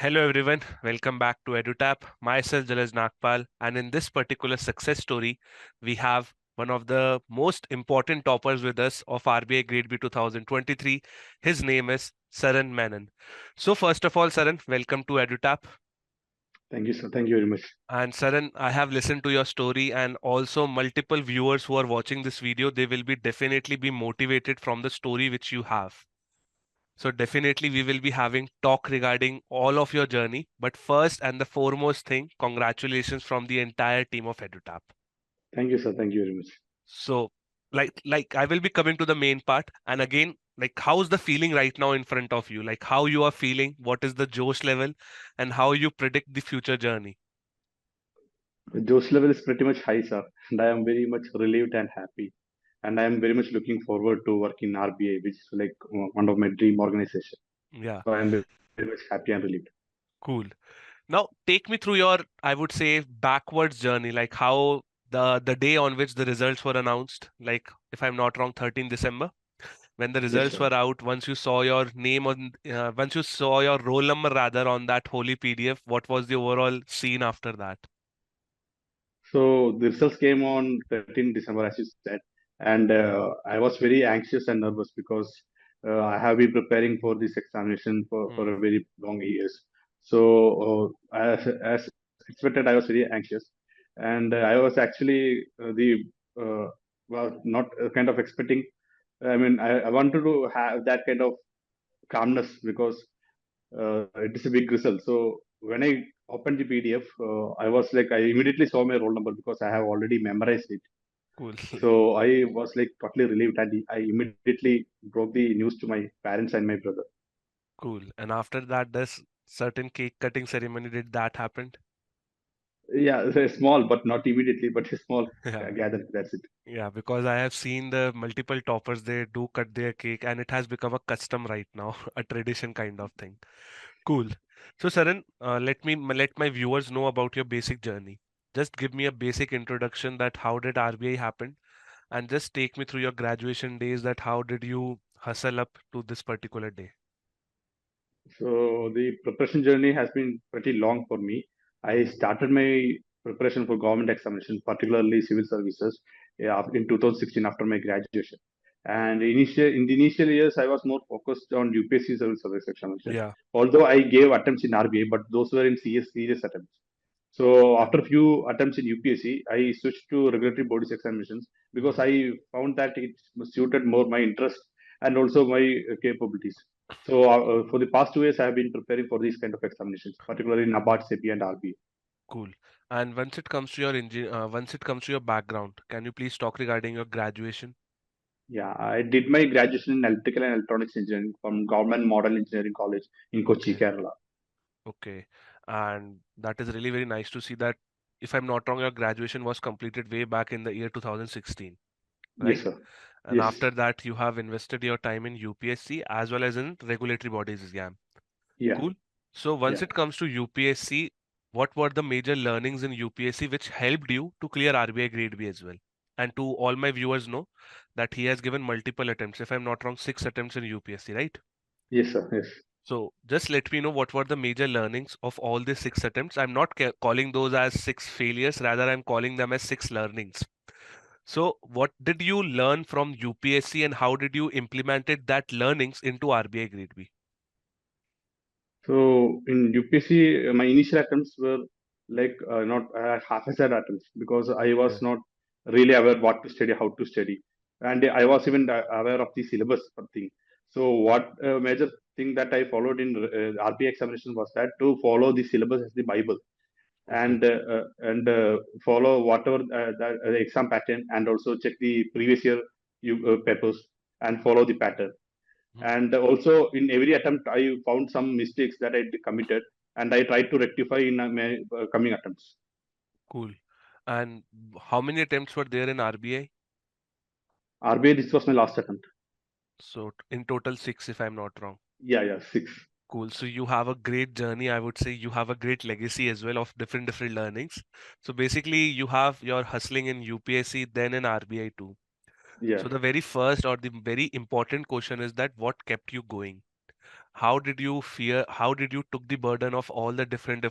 Hello everyone, welcome back to EduTap. Myself Jalaj Nagpal, and in this particular success story, we have one of the most important toppers with us of RBI Grade B 2023. His name is Saran Menon. So first of all, Saran, welcome to EduTap. Thank you, sir. Thank you very much. And Saran, I have listened to your story, and also multiple viewers who are watching this video, they will be definitely be motivated from the story which you have. So definitely we will be having talk regarding all of your journey. But first and the foremost thing, congratulations from the entire team of EduTap. Thank you, sir. Thank you very much. So like I will be coming to the main part. And again, like how's the feeling right now in front of you? Like how you are feeling, what is the Josh level, and how you predict the future journey? The Josh level is pretty much high, sir, and I am very much relieved and happy. And I am very much looking forward to work in RBI, which is like one of my dream organization. Yeah, So I am very much happy and relieved. cool. Now take me through your, I would say, backwards journey, like how the day on which the results were announced, like if I'm not wrong, 13 December. When the Yes, results sir. were out, once you saw your name on, once you saw your roll number rather on that holy PDF, what was the overall scene after that? So the results came on 13 December, as you said, and Yeah. I was very anxious and nervous because I have been preparing for this examination for Hmm. a very long years. So as expected, I was very anxious, and I was actually well, not kind of expecting. I mean, I wanted to have that kind of calmness because it is a big result. So when I opened the PDF, I was like, I immediately saw my roll number because I have already memorized it. Cool. So I was like totally relieved, and I immediately broke the news to my parents and my brother. Cool. And after that, this certain cake cutting ceremony, did that happen? Yeah, it's small, but not immediately, but a small Yeah. gathering. That's it. Yeah, because I have seen the multiple toppers, they do cut their cake and it has become a custom right now, a tradition kind of thing. Cool. So, Saran, let my viewers know about your basic journey. Just give me a basic introduction that how did RBI happen, and just take me through your graduation days that how did you hustle up to this particular day. So the preparation journey has been pretty long for me. I Hmm. started my preparation for government examination, particularly civil services, yeah, in 2016 after my graduation. And in the initial years, I was more focused on UPSC civil service examination. Yeah. Although I gave attempts in RBI, but those were in serious attempts. So Yeah. after a few attempts in UPSC, I switched to regulatory bodies examinations because Hmm. I found that it suited more my interest and also my capabilities. So for the past 2 years, I have been preparing for these kind of examinations, particularly in NABARD, SEBI, and RBI. Cool. And once it comes to your background, can you please talk regarding your graduation? Yeah, I did my graduation in electrical and electronics engineering from Government Model Engineering College in Kochi, Okay. Kerala. Okay. And that is really very nice to see that, if I'm not wrong, your graduation was completed way back in the year 2016, Yes, right? sir. And Yes. after that, you have invested your time in UPSC as well as in regulatory bodies exam. Yeah. Cool. So once Yeah. it comes to UPSC, what were the major learnings in UPSC which helped you to clear RBI Grade B as well? And to all my viewers know that he has given multiple attempts. If I'm not wrong, 6 attempts in UPSC, right? Yes, sir. Yes. So just let me know what were the major learnings of all the 6 attempts. I'm not calling those as 6 failures, rather I'm calling them as 6 learnings. So what did you learn from UPSC and how did you implemented that learnings into RBI Grade B? So in UPSC, my initial attempts were like not half-hazard attempts because I was Yeah. not really aware what to study, how to study, and I was even aware of the syllabus thing. So what major thing that I followed in RBI examination was that to follow the syllabus as the Bible Okay. and follow whatever the exam pattern and also check the previous year papers and follow the pattern. Hmm. And also in every attempt, I found some mistakes that I committed, and I tried to rectify in my coming attempts. Cool. And how many attempts were there in RBI? RBI, this was my last attempt. So in total 6, if I'm not wrong. Yeah, yeah, six. Cool. So you have a great journey. I would say you have a great legacy as well of different learnings. So basically, you have your hustling in UPSC, then in RBI too. Yeah. So the very first or the very important question is that what kept you going? How did you fear? How did you took the burden of all the different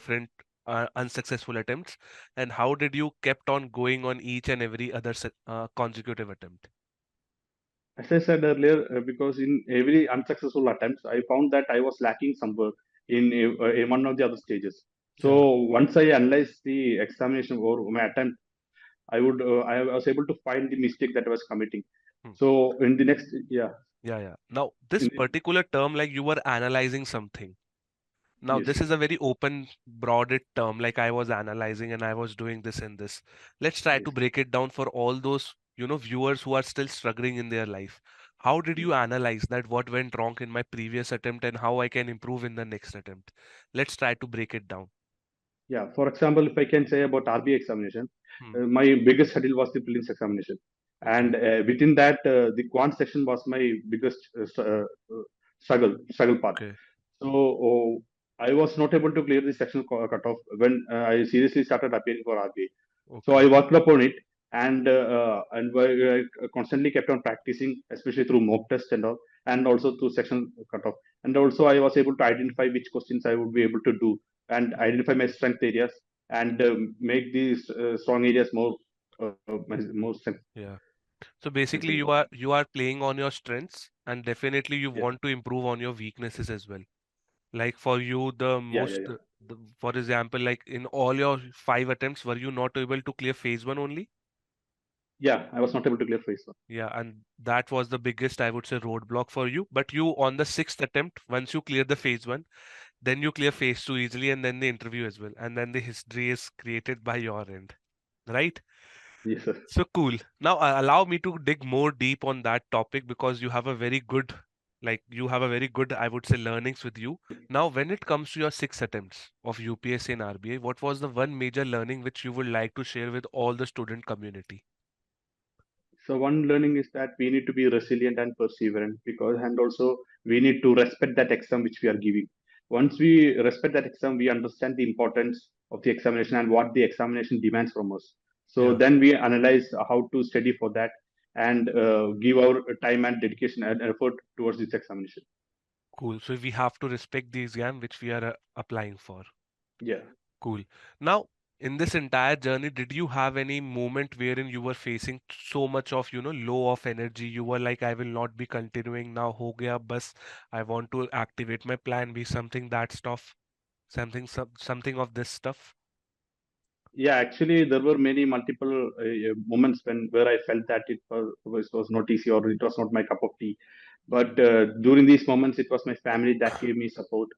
unsuccessful attempts, and how did you kept on going on each and every other consecutive attempt? As I said earlier, because in every unsuccessful attempts, I found that I was lacking somewhere in one of the other stages. Yeah. So once I analyzed the examination or my attempt, I was able to find the mistake that I was committing. Hmm. So in the next, yeah, Yeah, yeah. Now, this in the, particular term, like you were analyzing something. Now, yes, this is a very open, broaded term, like I was analyzing and I was doing this and this. Let's try to yes, break it down for all those, viewers who are still struggling in their life. How did you yes. analyze that? What went wrong in my previous attempt and how I can improve in the next attempt? Let's try to break it down. Yeah, for example, if I can say about RBI examination, Hmm. my biggest hurdle was the prelims examination, Okay. and within that, the quant section was my biggest struggle part. Okay. So I was not able to clear the section cutoff when I seriously started appearing for RBI. So I Okay. worked upon it, and I constantly kept on practicing, especially through mock test and all, and also through section cutoff. And also I was able to identify which questions I would be able to do, and Hmm. identify my strength areas, and make these strong areas more Yeah. So basically, sensible. you are playing on your strengths, and definitely you Yeah, want to improve on your weaknesses as well. Like for you, the yeah, yeah, most, yeah. for example, like in all your 5 attempts, were you not able to clear phase one only? Yeah, I was not able to clear phase one. Yeah, and that was the biggest, I would say, roadblock for you. But you, on the sixth attempt, once you clear the phase one, then you clear phase two easily, and then the interview as well. And then the history is created by your end, right? Yes, sir. So cool. Now allow me to dig more deep on that topic because you have a very good, I would say, learnings with you. Now, when it comes to your 6 attempts of UPSC and RBI, what was the one major learning which you would like to share with all the student community? So one learning is that we need to be resilient and perseverant, because, and also we need to respect that exam which we are giving. Once we respect that exam, we understand the importance of the examination and what the examination demands from us. So Yeah, then we analyze how to study for that, and give our time and dedication and effort towards this examination. cool. So we have to respect the exam which we are applying for. Yeah. Cool. Now, in this entire journey, did you have any moment wherein you were facing so much of, low of energy? You were like, I will not be continuing now. Ho gaya, bus. I want to activate my plan B, something that stuff, something of this stuff. Yeah, actually, there were many multiple moments where I felt that it was not easy, or it was not my cup of tea. But during these moments, it was my family that gave me support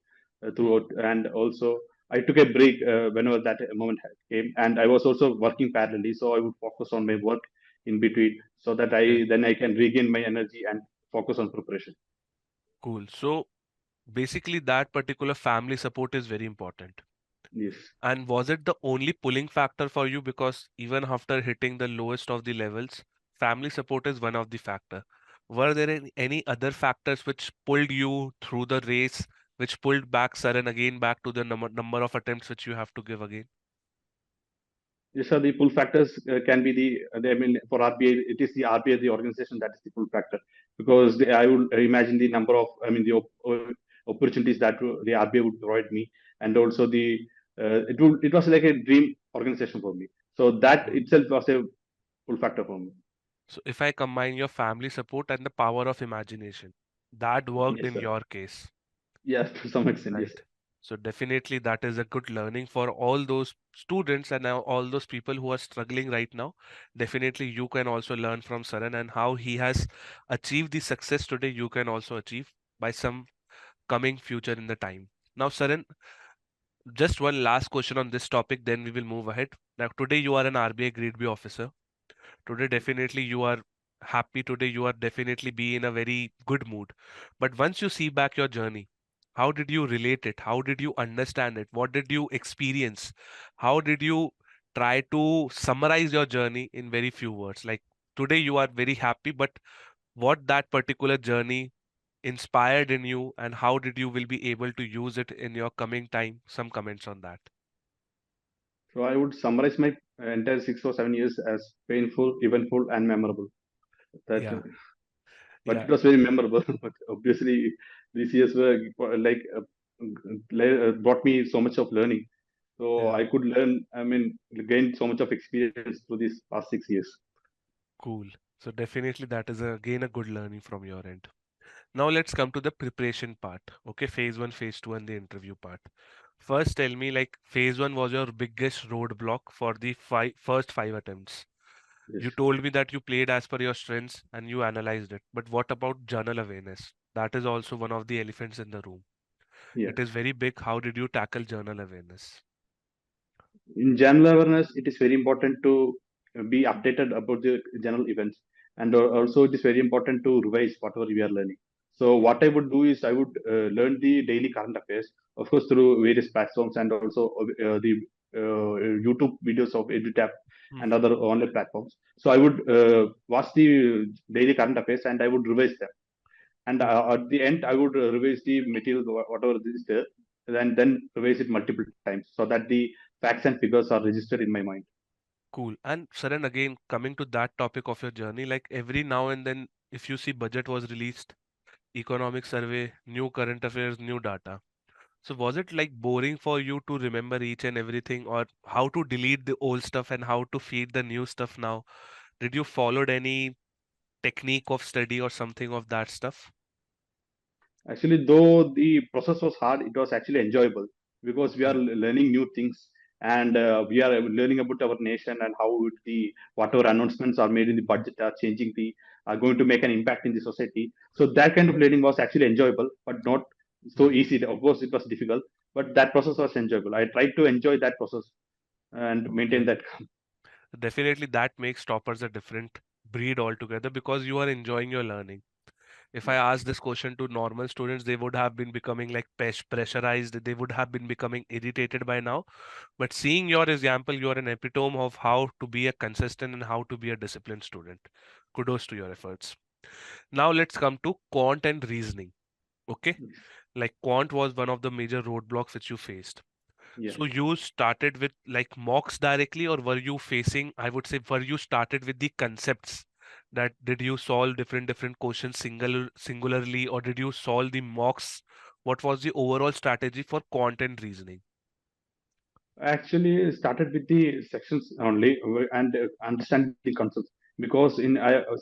Hmm. throughout, and also I took a break whenever that moment came, and I was also working parallelly, so I would focus on my work in between, so that Okay, I can regain my energy and focus on preparation. cool. So basically, that particular family support is very important. Yes. And was it the only pulling factor for you? Because even after hitting the lowest of the levels, family support is one of the factor. Were there any other factors which pulled you through the race, which pulled back Saran again back to the number of attempts which you have to give again? These are the pull factors can be I mean, for RBI, it is the RBI, the organization, that is the pull factor, because I would imagine the number of, I mean, opportunities that the RBI would provide me, and also it was like a dream organization for me. So that Cool. itself was a pull factor for me. So if I combine your family support and the power of imagination, that worked Yes, in sir. your case. Yes, to some extent, yes. Right. So definitely that is a good learning for all those students and now all those people who are struggling right now. Definitely you can also learn from Saran and how he has achieved the success today you can also achieve by some coming future in the time. Now Saran, just one last question on this topic, then we will move ahead. Now today you are an RBI Grade B officer. Today definitely you are happy. Today you are definitely be in a very good mood. But once you see back your journey, how did you relate it? How did you understand it? What did you experience? How did you try to summarize your journey in very few words? Like today you are very happy, but what that particular journey inspired in you and how did you will be able to use it in your coming time? Some comments on that. So I would summarize my entire 6 or 7 years as painful, eventful, and memorable. That, Yeah, but yeah, it was very memorable. But obviously, these years were like brought me so much of learning. So Yeah, I could learn, I mean, gain so much of experience through these past 6 years. cool. So definitely that is again a good learning from your end. Now let's come to the preparation part. Okay, phase one, phase two, and the interview part. First, tell me like phase one was your biggest roadblock for the first five attempts. Yes. You told me that you played as per your strengths and you analyzed it. But what about journal awareness? That is also one of the elephants in the room. Yeah. It is very big. How did you tackle journal awareness? In general awareness, it is very important to be updated about the general events, and also it is very important to revise whatever we are learning. So Hmm. what I would do is I would learn the daily current affairs, of course, through various platforms, and also the YouTube videos of EduTap and Hmm. other online platforms. So I would watch the daily current affairs and I would revise them, and Cool. at the end I would revise the material whatever is there, and then revise it multiple times so that the facts and figures are registered in my mind. Cool. And Saran, again, coming to that topic of your journey, like every now and then, if you see budget was released, economic survey, new current affairs, new data. So was it like boring for you to remember each and everything, or how to delete the old stuff and how to feed the new stuff now? Did you followed any technique of study or something of that stuff? Actually, though the process was hard, it was actually enjoyable because we are Okay. learning new things, and we are learning about our nation and how the whatever announcements are made in the budget are changing the are going to make an impact in the society. So that kind of learning was actually enjoyable, but not so Hmm. easy. Of course, it was difficult, but that process was enjoyable. I tried to enjoy that process and maintain Okay. that. Definitely that makes toppers a different breed altogether because you are enjoying your learning. If I ask this question to normal students, they would have been becoming like pressurized, they would have been becoming irritated by now. But seeing your example, you are an epitome of how to be a consistent and how to be a disciplined student. Kudos to your efforts. Now let's come to quant and reasoning. Okay. Like quant was one of the major roadblocks which you faced. Yeah. So you started with like mocks directly, or were you facing, I would say, were you started with the concepts that did you solve different questions singularly, or did you solve the mocks? What was the overall strategy for content reasoning? Actually started with the sections only, and understanding the concepts, because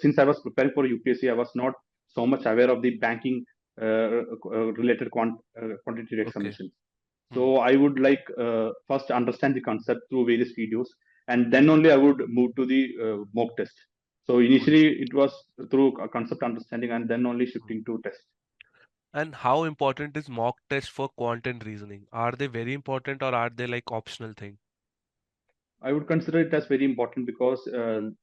since I was preparing for UPSC, I was not so much aware of the banking related quantitative Okay. examinations. Hmm. So I would like first understand the concept through various videos, and then only I would move to the mock test. So Cool. initially it was through concept understanding, and then only Hmm. shifting to test. And how important is mock test for content reasoning? Are they very important or are they like optional thing? I would consider it as very important because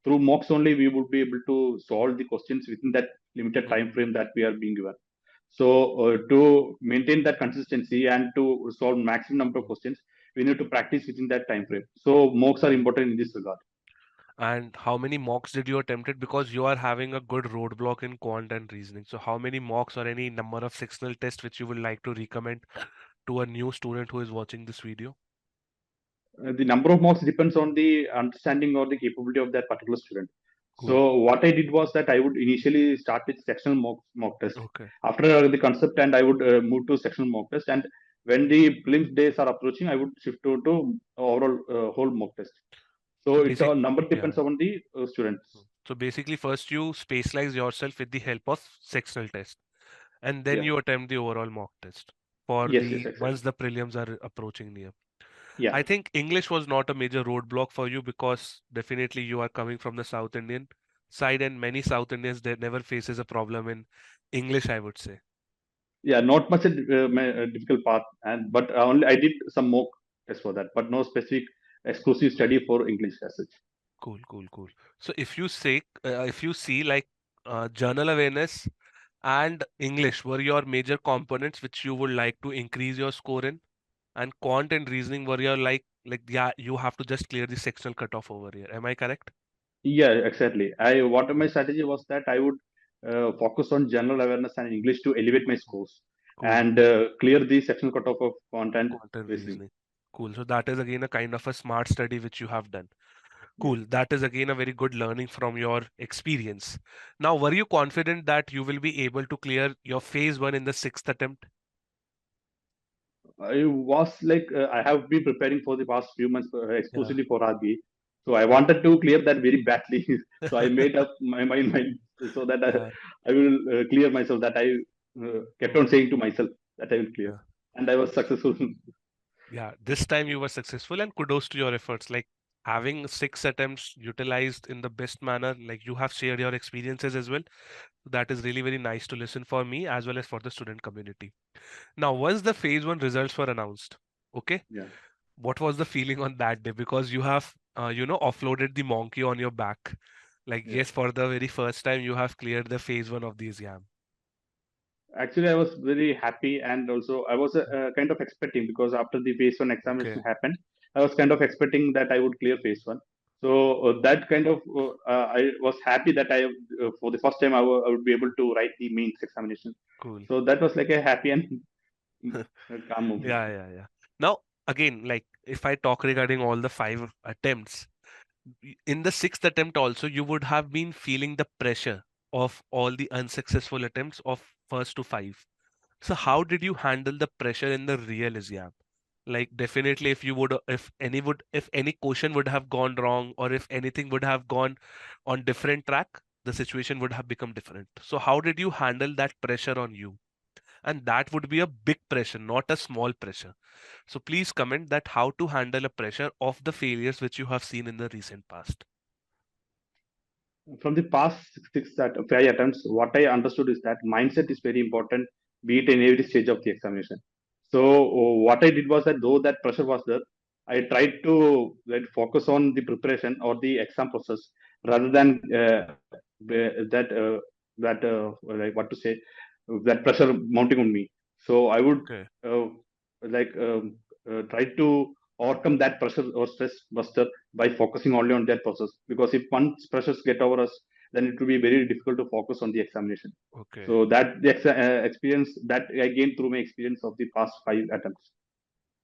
through mocks only we would be able to solve the questions within that limited time Hmm. frame that we are being given. So to maintain that consistency and to solve maximum number of Hmm. questions, we need to practice within that time frame. So mocks are Correct. important in this regard. And how many mocks did you attempt it? Because you are having a good roadblock in quant and reasoning. So how many mocks or any number of sectional tests which you would like to recommend to a new student who is watching this video? The number of mocks depends on the understanding or the capability of that particular student. Cool. So what I did was that I would initially start with sectional mock test. Okay. After the concept, and I would move to sectional mock test. And when the prelims days are approaching, I would shift to overall whole mock test. So So it basic, number yeah. depends on the students. So basically first you spatialize yourself with the help of sectional test and then Yeah. you attempt the overall mock test for Yes. Yes. the Exactly. once the prelims are approaching near. Yeah. I think English was not a major roadblock for you because definitely you are coming from the South Indian side and many South Indians they never faces a problem in English, I would say. Yeah. Not much a difficult path, and but only I did some mock test for that, but no specific exclusive Hmm. study for English as such. Cool, cool, cool. So if you see like journal awareness and English were your major components which you would like to increase your score in, and quant and reasoning were your like yeah you have to just clear the sectional cutoff over here. Am I correct? Yeah, exactly. I what my Cool, strategy was that I would focus on general awareness and English to elevate my scores cool. and clear the sectional cutoff of content Quant and reasoning. reasoning. Cool. So that is again a kind of a smart study which you have done. Yeah. Cool. That is again a very good learning from your experience. Now, were you confident that you will be able to clear your phase one in the sixth attempt? I was like, I have been preparing for the past few months Yeah. exclusively for RBI. So I wanted to clear that very badly. So I made up my mind so that Yeah. I will clear myself. That I kept on Okay. saying to myself that I will clear, Yeah. and I was successful. Yeah. This time you were successful, and kudos to your efforts. Like having six attempts utilized in the best manner, like you have shared your experiences as well. That is really very nice to listen for me as well as for the student community. Now, once the phase one results were announced, okay, Yeah. what was the feeling on that day? Because you have, offloaded the monkey on your back. Like, Yeah. yes, for the very first time, you have cleared the phase one of the exam. Actually, I was very happy, and also I was kind of expecting, because after the phase one examination Okay, happened, I was kind of expecting that I would clear phase one. So that kind of I was happy that for the first time I would be able to write the mains examination. cool. So that was like a happy and calm moment. Yeah, yeah, yeah. Now, again, like if I talk regarding all the five attempts, in the sixth attempt also, you would have been feeling the pressure of all the unsuccessful attempts of first to five. So how did you handle the pressure in the real exam? Like definitely if you would if any question would have gone wrong or if anything would have gone on different track, the situation would have become different. So how did you handle that pressure on you? And that would be a big pressure, not a small pressure. So please comment that how to handle a pressure of the failures which you have seen in the recent past. From the past five attempts, what I understood is that mindset is very important, be it in every stage of the examination. So what I did was that though that pressure was there, I tried to focus on the preparation or the exam process rather than like what to say, that pressure mounting on me. So I would Okay. uh, try to overcome that pressure or stress buster by focusing only on that process, because if once pressures get over us, then it will be very difficult to focus on the examination. Okay. So that the experience that I gained through my experience of the past five attempts.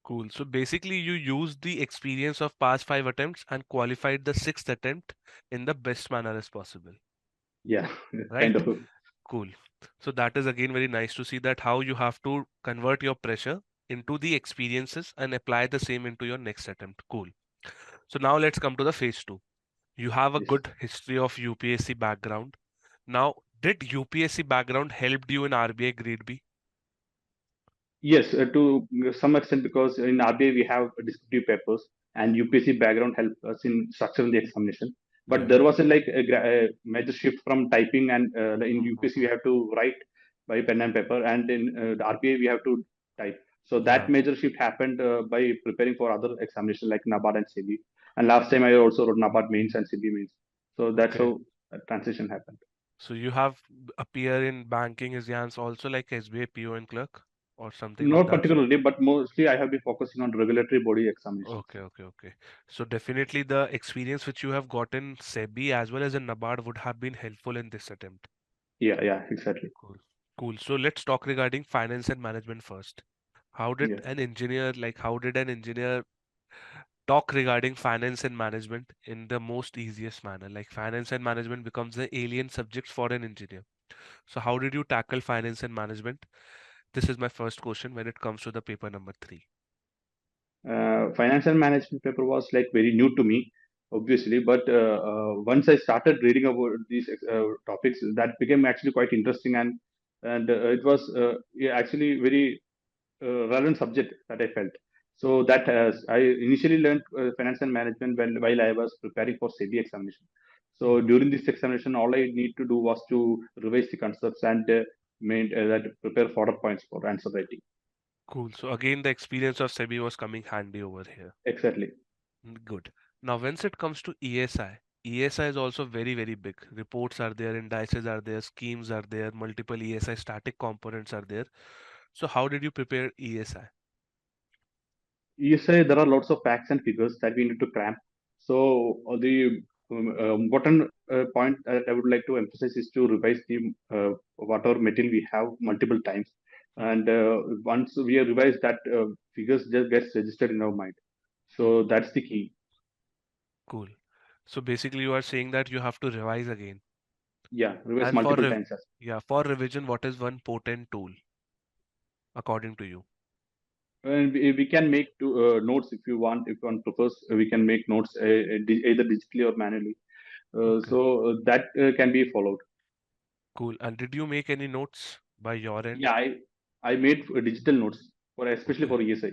Cool. So basically you used the experience of past five attempts and qualified the sixth attempt in the best manner as possible. Yeah. Kind Right? of. Cool. So that is again very nice to see that how you have to convert your pressure into the experiences and apply the same into your next attempt. Cool. So now let's come to the phase two. You have a Yes. good history of UPSC background. Now, did UPSC background helped you in RBI Grade B? Yes, to some extent, because in RBI we have descriptive papers, and UPSC background help us in structuring the examination. But Yeah. there was a major shift from typing, and in UPSC we Mhm. have to write by pen and paper, and in the RBI we have to type. So that Yeah. major shift happened by preparing for other examinations like NABARD and SEBI. And last time I also wrote NABARD mains and SEBI mains. So that's Okay. how transition happened. So you have appear in banking exams also like SBA PO and clerk or something of Not that sort. particularly, but mostly I have been focusing on regulatory body examinations. Okay, okay, okay. So definitely the experience which you have gotten SEBI as well as in NABARD would have been helpful in this attempt. Yeah, yeah, exactly. Cool. Cool. So let's talk regarding finance and management first. Yeah. How did an engineer talk regarding finance and management in the most easiest manner? Like finance and management becomes the alien subject for an engineer. So how did you tackle finance and management? This is my first question when it comes to the paper number three. Financial management paper was like very new to me, obviously. But once I started reading about these topics, that became actually quite interesting, and it was yeah, actually very relevant subject that I felt. So that I initially learned financial management while I was preparing for SEBI examination. So Mhm. during this examination, all I need to do was to revise the concepts and that prepare fodder points for answer writing. Cool. So again, the experience of SEBI was coming handy over here. Exactly. Good. Now, once it comes to ESI, ESI is also very, very big. Reports are there, indices are there, schemes are there, multiple ESI static components are there. So how did you prepare ESI? You say there are lots of facts and figures that we need to cram. So the important point that I would like to emphasize is to revise the whatever material we have multiple times, Mhm. and once we have revised that, figures just gets registered in our mind. So Mhm. that's the key. Cool. So basically, you are saying that you have to revise again. Yeah, revise And for multiple times. yeah, for revision, what is one potent tool according to you? And we can make notes if you want. If one prefers, we can make notes either digitally or manually. Okay, That can be followed. cool. And did you make any notes by your end? Yeah, I made digital notes for especially Okay. for ESI.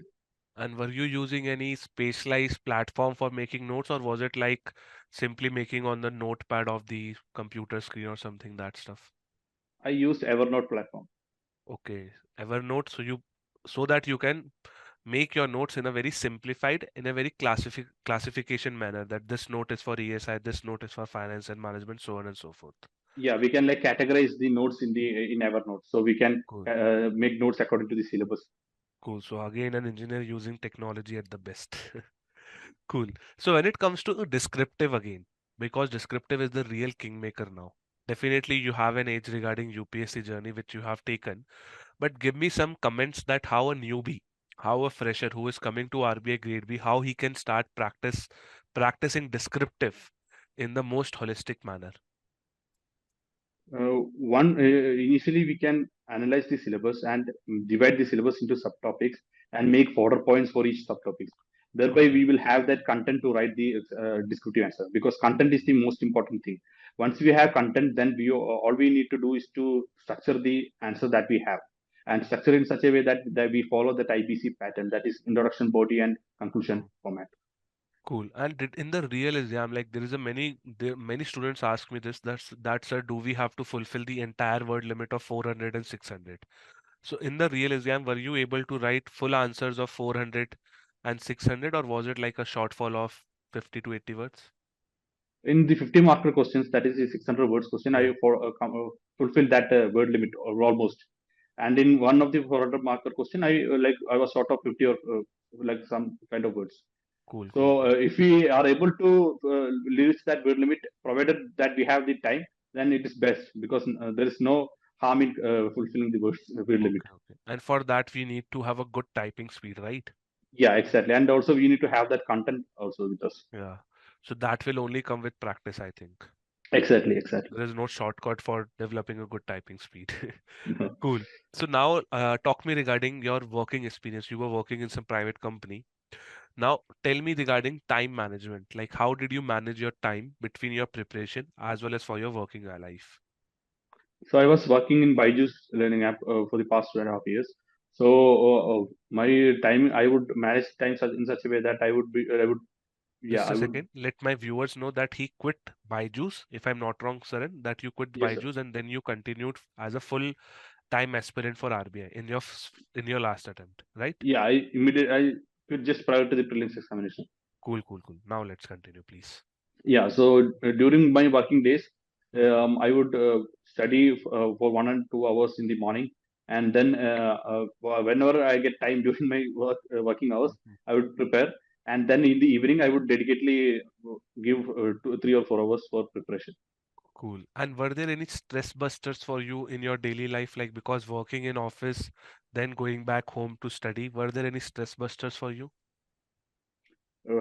And were you using any specialized platform for making notes, or was it like simply making on the notepad of the computer screen or something, that stuff? I used Evernote platform. Okay, Evernote, so that you can make your notes in a very simplified, in a very classification manner, that this note is for ESI, this note is for finance and management, so on and so forth. Yeah, we can like categorize the notes in Evernote, so we can Cool. make notes according to the syllabus. Cool. So again, an engineer using technology at the best. Cool. So when it comes to descriptive again, because descriptive is the real kingmaker now. Definitely you have an age regarding UPSC journey which you have taken, but give me some comments that how a newbie, how a fresher who is coming to RBI Grade B, how he can start practicing descriptive in the most holistic manner. One initially we can analyze the syllabus and divide the syllabus into subtopics and make fodder points for each subtopics. Thereby Okay. we will have that content to write the descriptive answer, because content is the most important thing. Once we have content, then we all we need to do is to structure the answer that we have, and structure in such a way that we follow that IBC pattern, that is introduction, body, and conclusion Mm. format. Cool. And in the real exam, like there is a many students ask me this, that sir, do we have to fulfill the entire word limit of 400 and 600? So in the real exam, were you able to write full answers of 400 and 600, or was it like a shortfall of 50 to 80 words? In the 50 marker questions, that is the 600 words question, I Yeah, fulfilled that word limit, or almost. And in one of the 400 marker question, I was short of 50, or like some kind of words. cool, So cool, cool. if we are able to reach that word limit, provided that we have the time, then it is best, because there is no harm in fulfilling the word limit. Okay, okay. And for that, we need to have a good typing speed, right? Yeah, exactly. And also we need to have that content also with us. Yeah. So that will only come with practice, I think. Exactly, exactly. There is no shortcut for developing a good typing speed. Cool. So now, talk me regarding your working experience. You were working in some private company. Now, tell me regarding time management. Like, how did you manage your time between your preparation as well as for your working life? So I was working in Byju's learning app for the past 2.5 years. So my time, I would manage time in such a way that I would, yeah, Just I a would, second. Let my viewers know that he quit Byju's, if I'm not wrong, Saran, that you quit yes, sir. Byju's and then you continued as a full-time aspirant for RBI in your last attempt, right? Yeah, I quit just prior to the prelims examination. Cool, cool, cool. Now let's continue, please. Yeah, so during my working days, Mhm, I would study for 1 and 2 hours in the morning, and then whenever I get time during my working hours, mhm. I would prepare, and then in the evening I would dedicatedly give 3 or 4 hours for preparation. Cool. And were there any stress busters for you in your daily life? Like because working in office, then going back home to study, were there any stress busters for you?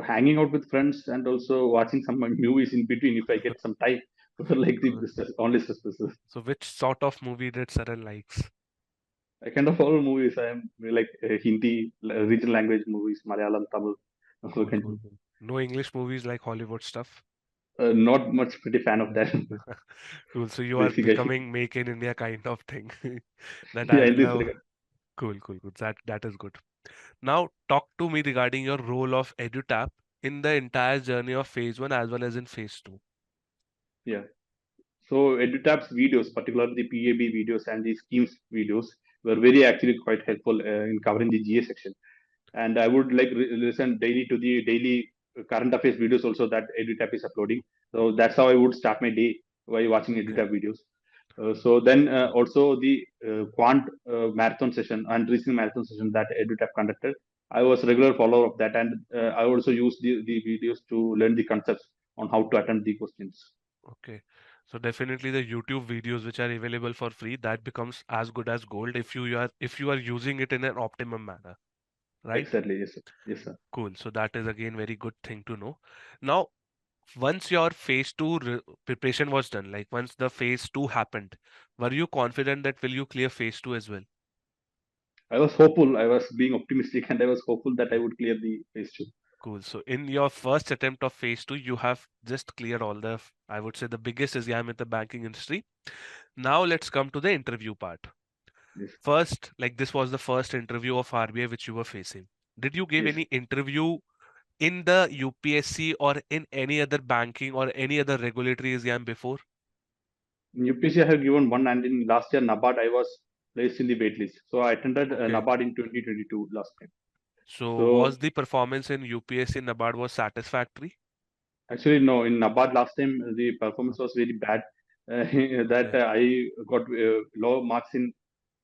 Hanging out with friends and also watching some movies in between if I get some time. Like the Cool. only stress business. So which sort of movie did Saran likes? I kind of follow movies. I am like Hindi, regional language movies, Malayalam, Tamil. Also Cool, kind cool, of, cool. No English movies like Hollywood stuff? not much pretty fan of that. Cool. So you are Basically, becoming make in India kind of thing. That yeah, I in this love. regard. Cool, cool, cool. That is good. Now talk to me regarding your role of EduTap in the entire journey of phase one as well as in phase two. Yeah. So EduTap's videos, particularly the PAB videos and the schemes videos, were very actually quite helpful in covering the GA section. And I would like listen daily to the daily current affairs videos also that EduTap is uploading. So that's how I would start my day by watching Okay. EduTap videos. So then Okay. also the quant marathon session and reasoning marathon session that EduTap conducted. I was regular follower of that, and I also used the videos to learn the concepts on how to attempt the questions. Okay. So definitely the YouTube videos which are available for free, that becomes as good as gold if you are using it in an optimum manner, right? Exactly, yes, sir. Yes, sir. Cool. So that is again very good thing to know. Now, Once your phase two preparation was done, like once the phase two happened, were you confident that will you clear phase two as well? I was hopeful. I was being optimistic, and I was hopeful that I Okay, would clear the phase two. cool. So in your first attempt of phase two, you have just cleared all the, I would say the biggest exam in the banking industry. Now let's come to the interview part. Yes, First, like this was the first interview of RBI which you were facing. Did you give yes. any interview in the UPSC or in any other banking or any other regulatory exam before? In UPSC, I have given one, and in last year NABARD, I was placed in the wait list. So I attended Okay. NABARD in 2022 last time. So was So the performance in UPSC NABARD was satisfactory? actually, no, in NABARD last time the performance was very bad. That Okay. I got low marks in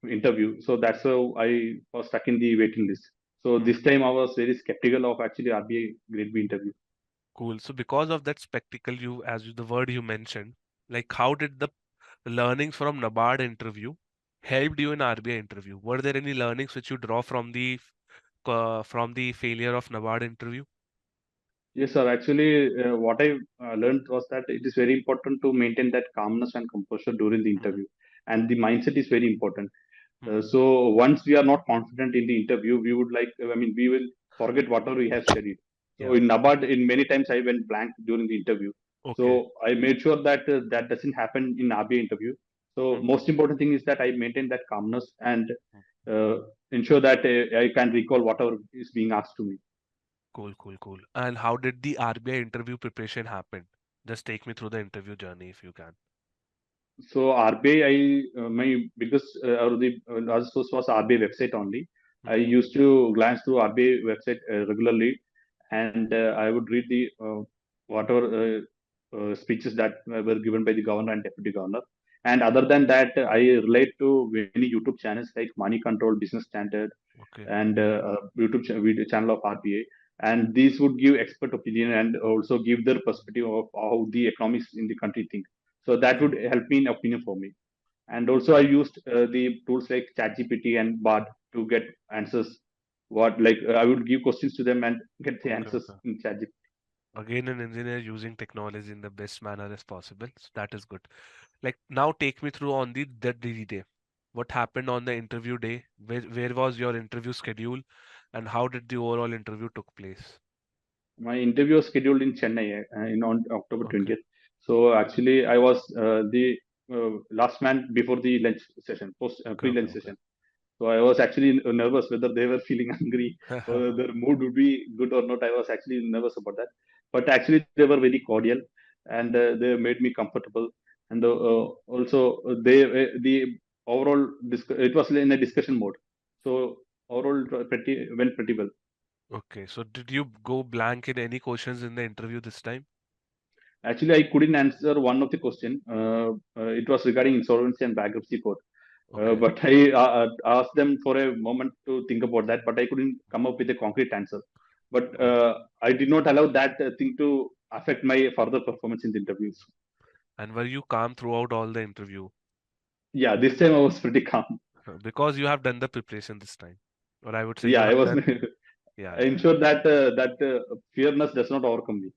interview. So that's how I was stuck in the waiting list. So Hmm. this time I was very skeptical of actually RBI Grade B interview. Cool. So because of that spectacle, the word you mentioned, like how did the learnings from NABARD interview helped you in RBI interview? Were there any learnings which you draw from the failure of NABARD interview? Yes, sir. Actually, what I learned was that it is very important to maintain that calmness and composure during the Hmm. interview, and the mindset is very important. Hmm. So once we are not confident in the interview, we would like, I mean, we will forget whatever we have studied. So Yeah. in NABARD, in many times I went blank during the interview. Okay. So I made sure that that doesn't happen in RBI interview. So Hmm. most important thing is that I maintain that calmness and uh, ensure that I can recall whatever is being asked to me. Cool, cool, cool. And how did the RBI interview preparation happen? Just take me through the interview journey if you can. So RBI, my biggest or the largest source was RBI website only. I Hmm. used to glance through RBI website regularly, and I would read the whatever speeches that were given by the governor and deputy governor. And other than that, I relate to many YouTube channels like Money Control, Business Standard, Okay. and video channel of RBI. And these would give expert opinion and also give their perspective of how the economics in the country think. So that Okay. would help me in opinion for me. And also I Cool. used the tools like ChatGPT and Bard to get answers. What like I would give questions to them and get the Okay. answers Okay. in ChatGPT. Again, an engineer using technology in the best manner as possible. So that is good. Like now, take me through on the day. What happened on the interview day? Where was your interview schedule, and how did the overall interview took place? My interview was scheduled in Chennai in on October Okay. 20th. So actually, I was the last man before the lunch session, post Okay. Okay. pre-lunch Okay. session. So I was actually nervous whether they were feeling hungry or their mood would be good or not. I was actually nervous about that. But actually, they were very cordial and they made me comfortable. And also, the overall it was in a discussion mode. So overall, pretty went pretty well. Okay. So did you go blank in any questions in the interview this time? Actually, I couldn't answer one of the question. It was regarding insolvency and bankruptcy court. Okay. But I asked them for a moment to think about that, but I couldn't come up with a concrete answer. But Cool. I did not allow that thing to affect my further performance in the interviews. And were you calm throughout all the interview? Yeah, this time I was pretty calm. Because you have done the preparation this time, or I would say you Yeah, I have was. done. Yeah, I yeah, yeah. ensured that fearness does not overcome me.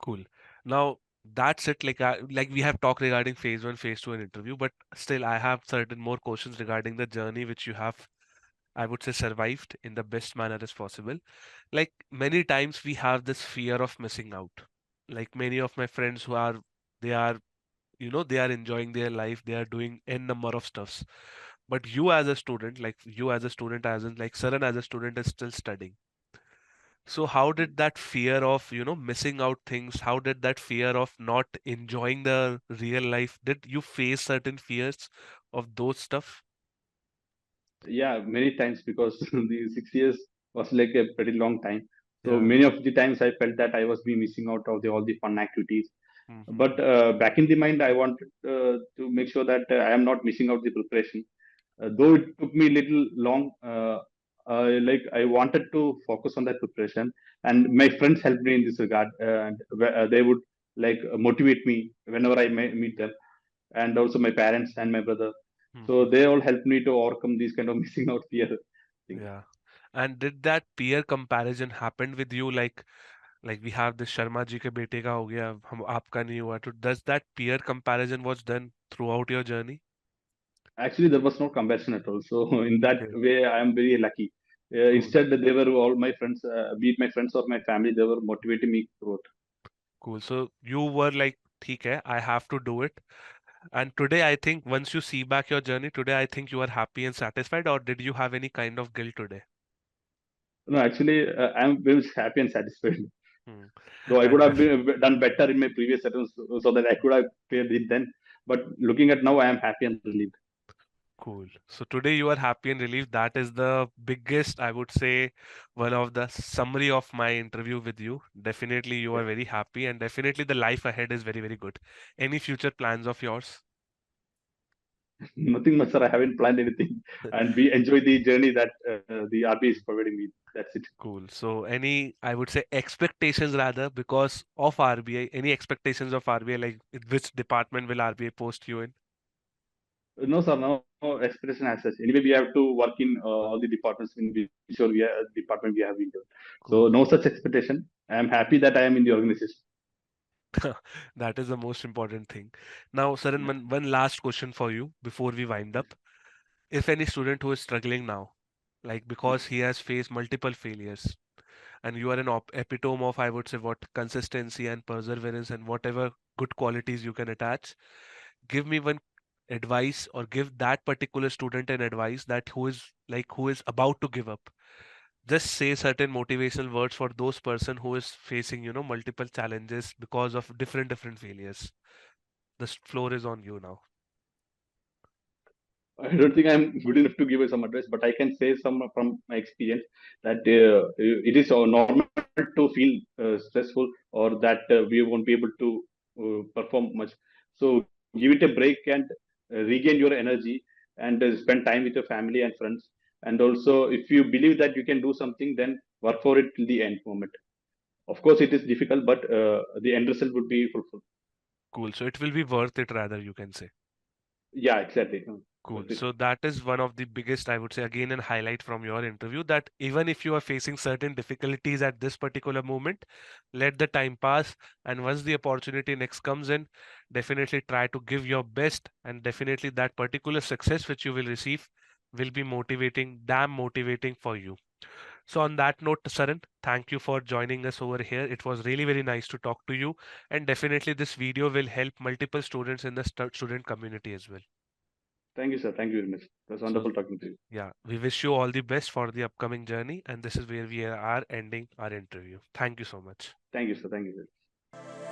Cool. Now that's it. Like we have talked regarding phase one, phase two, and interview, but still I have certain more questions regarding the journey which you have, I would say, survived in the best manner as possible. Like many times we have this fear of missing out. Like many of my friends they are, they are enjoying their life, they are doing n number of stuffs. But you as a student, as in like Saran as a student is still studying. So how did that fear of, missing out things, how did that fear of not enjoying the real life, did you face certain fears of those stuff? Yeah, many times because the 6 years was like a pretty long time. So Yeah. many of the times I felt that I was be missing out of all the fun activities. But Mm-hmm. back in the mind, I wanted to make sure that I am not missing out the preparation. Though it took me a little long, like I wanted to focus on that preparation, and my friends helped me in this regard, and they would like motivate me whenever I meet them, and also my parents and my brother. So Mm-hmm. they all helped me to overcome these kind of missing out fear thing. Yeah. And did that peer comparison happen with you? Like, Like we have this Sharma ji के बेटे का हो गया, हम आपका नहीं हुआ. तो does that peer comparison was done throughout your journey? Actually, there was no comparison at all. So in that Okay, way, I am very lucky. cool, Instead, they were all my friends, be it my friends or my family, they were motivating me throughout. cool. So you were like, ठीक है, I have to do it. And today, I think once you see back your journey, today I think you are happy and satisfied, or did you have any kind of guilt today? No, actually, I am very happy and satisfied. Hmm. Though I could And have done better in my previous attempts, so that I could have cleared it then. But looking at now, I am happy and relieved. cool. So today you are happy and relieved. That is the biggest, I would say, one of the summary of my interview with you. Definitely you are Yes. very happy, and definitely the life ahead is very, very good. Any future plans of yours? Nothing much, sir. I haven't planned anything, and we enjoy the journey that the RBI is providing me. That's it. Cool. So any, I would say, expectations rather because of RBI, any expectations of RBI, like which department will RBI post you in? No, sir, no expectation as such. Anyway, we have to work in all the departments in which department we have been doing. So Cool. no such expectation. I am happy that I am in the organization. That is the most important thing. Now, Saran, Yeah. one last question for you before we wind Yes. up. If any student who is struggling now, like because Yes. he has faced multiple failures, and you are an epitome of, I would say, what consistency and perseverance and whatever good qualities you can attach, give me one advice or give that particular student an advice that who is about to give up. Just say certain motivational words for those person who is facing, multiple challenges because of different failures. The floor is on you now. I don't think I'm good enough to give you some advice, but I can say some from my experience that it is normal to feel stressful or that we won't be able to perform much. So give it a break and regain your energy and spend time with your family and friends. And also, if you believe that you can do something, then work for it till the end moment. Of course, it is difficult, but the end result would be fulfilled. Cool. So it will be worth it rather, you can say. Yeah, exactly. Cool. That's it. So that is one of the biggest, I would say, again, and highlight from your interview that even if you are facing certain difficulties at this particular moment, let the time pass. And once the opportunity next comes in, definitely try to give your best. And definitely that particular success which you will receive will be motivating, damn motivating for you. So on that note, Saran, thank you for joining us over here. It was really very nice to talk to you. And definitely this video will help multiple students in the student community as well. Thank you, sir. Thank you very much. It was So wonderful talking to you. yeah, we wish you all the best for the upcoming journey, and this is where we are ending our interview. Thank you so much. Thank you, sir. Thank you, sir.